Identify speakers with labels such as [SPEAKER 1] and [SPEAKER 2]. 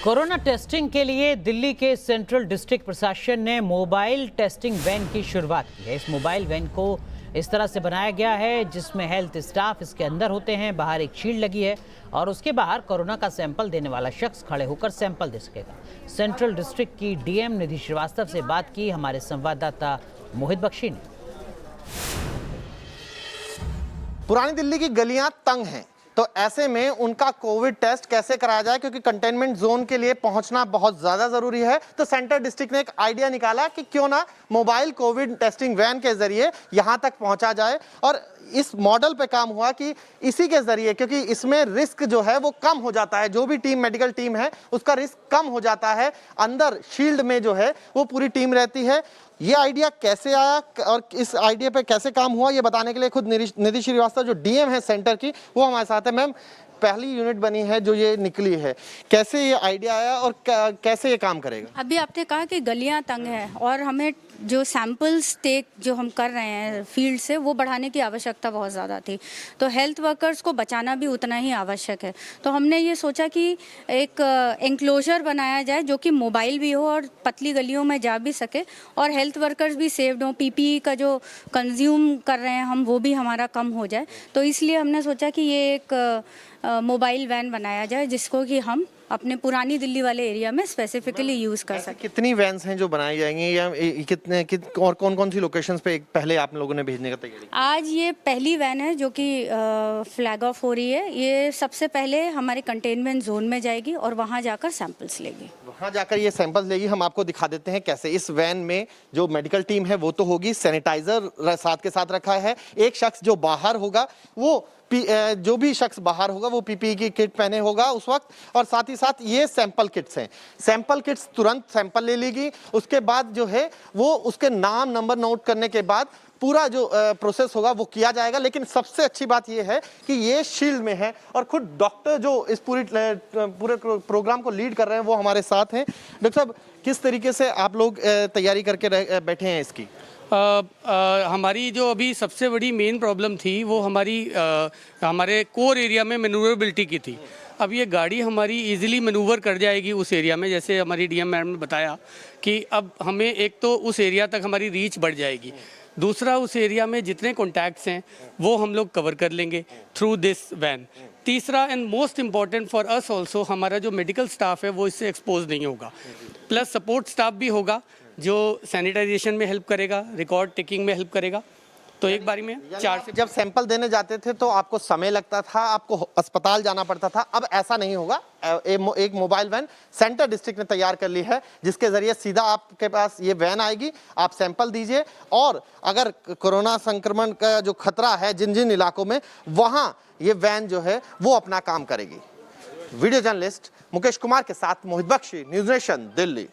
[SPEAKER 1] Corona testing के लिए दिल्ली के सेंट्रल डिस्ट्रिक्ट प्रशासन ने मोबाइल टेस्टिंग वैन की शुरुआत की है। इस मोबाइल वैन को इस तरह से बनाया गया है जिसमें हेल्थ स्टाफ इसके अंदर होते हैं, बाहर एक शील्ड लगी है और उसके बाहर कोरोना का सैंपल देने वाला शख्स खड़े होकर सैंपल दे सकेगा। सेंट्रल डिस्ट्रिक्ट की डीएम निधि श्रीवास्तव से बात की हमारे संवाददाता मोहित बख्शी ने।
[SPEAKER 2] पुरानी दिल्ली की गलियां तंग हैं, तो ऐसे में उनका कोविड टेस्ट कैसे कराया जाए, क्योंकि कंटेनमेंट जोन के लिए पहुंचना बहुत ज्यादा जरूरी है। तो सेंट्रल डिस्ट्रिक्ट ने एक आइडिया निकाला कि क्यों ना मोबाइल कोविड टेस्टिंग वैन के जरिए यहां तक पहुंचा जाए, और इस मॉडल पे काम हुआ कि इसी के जरिए, क्योंकि इसमें रिस्क जो है वो कम हो जाता है, जो भी टीम मेडिकल टीम है उसका रिस्क कम हो जाता है, अंदर शील्ड में जो है वो पूरी टीम रहती है। ये आइडिया कैसे आया और इस आइडिया पे कैसे काम हुआ, ये बताने के लिए खुद निधि श्रीवास्तव जो डीएम है सेंटर की, वो हमारे साथ है। मैम, पहली यूनिट बनी है जो ये निकली है, कैसे ये आइडिया आया और कैसे ये काम करेगा?
[SPEAKER 3] अभी आपने कहा कि गलियां तंग हैं और हमें जो सैंपल्स टेक जो हम कर रहे हैं फील्ड से, वो बढ़ाने की आवश्यकता बहुत ज़्यादा थी। तो हेल्थ वर्कर्स को बचाना भी उतना ही आवश्यक है। तो हमने ये सोचा कि एक एंक्लोजर बनाया जाए जो कि मोबाइल भी हो और पतली गलियों में जा भी सके और हेल्थ वर्कर्स भी सेव्ड हों, पीपीई का जो कंज्यूम कर रहे हैं हम, वो भी हमारा कम हो जाए। तो इसलिए हमने सोचा कि ये एक मोबाइल वैन बनाया जाए जिसको कि हम अपने पुरानी दिल्ली वाले एरिया में स्पेसिफिकली यूज़ कर सकें।
[SPEAKER 2] कितनी वैन्स हैं जो बनाई जाएंगी या और कौन कौन सी लोकेशंस पे पहले आप लोगों ने भेजने का तैयारी?
[SPEAKER 3] आज ये पहली वैन है जो कि फ्लैग ऑफ हो रही है। ये सबसे पहले हमारे कंटेनमेंट जोन में जाएगी और वहाँ जाकर सैंपल्स लेगी।
[SPEAKER 2] वहाँ जाकर ये सैंपल्स लेगी। हम आपको दिखा देते हैं कैसे। इस वैन में जो मेडिकल टीम है वो तो होगी, सैनिटाइजर साथ के साथ रखा है। एक शख्स जो बाहर होगा, वो जो भी शख्स बाहर होगा वो पीपीई की किट पहने होगा उस वक्त, और साथ ही साथ ये सैंपल किट्स हैं। सैंपल किट्स तुरंत सैंपल ले लेगी, उसके बाद जो है वो उसके नाम नंबर नोट करने के बाद पूरा जो प्रोसेस होगा वो किया जाएगा। लेकिन सबसे अच्छी बात ये है कि ये शील्ड में है और खुद डॉक्टर जो इस पूरे प्रोग्राम को लीड कर रहे हैं वो हमारे साथ हैं। डॉक्टर साहब, किस तरीके से आप लोग तैयारी करके बैठे हैं इसकी?
[SPEAKER 4] हमारी जो अभी सबसे बड़ी मेन प्रॉब्लम थी वो हमारे कोर एरिया में मैन्यूवरेबिलिटी की थी। अब ये गाड़ी हमारी इजीली मैन्यूवर कर जाएगी उस एरिया में, जैसे हमारी डीएम मैडम ने बताया कि अब हमें एक तो उस एरिया तक हमारी रीच बढ़ जाएगी, दूसरा उस एरिया में जितने कॉन्टैक्ट्स हैं वो हम लोग कवर कर लेंगे थ्रू दिस वैन। तीसरा and most important for us also, हमारा जो मेडिकल स्टाफ है वो इससे एक्सपोज नहीं होगा, प्लस सपोर्ट स्टाफ भी होगा जो सैनिटाइजेशन में हेल्प करेगा, रिकॉर्ड टेकिंग में हेल्प करेगा। तो एक बारी में 4 से
[SPEAKER 2] जब सैंपल देने जाते थे तो आपको समय लगता था, आपको अस्पताल जाना पड़ता था, अब ऐसा नहीं होगा। एक मोबाइल वैन सेंट्रल डिस्ट्रिक्ट ने तैयार कर ली है जिसके जरिए सीधा आपके पास ये वैन आएगी, आप सैंपल दीजिए, और अगर कोरोना संक्रमण का जो खतरा है जिन जिन इलाकों में, वहां ये वैन जो है वो अपना काम करेगी। वीडियो जर्नलिस्ट मुकेश कुमार के साथ मोहित बख्शी, न्यूज़ नेशन, दिल्ली।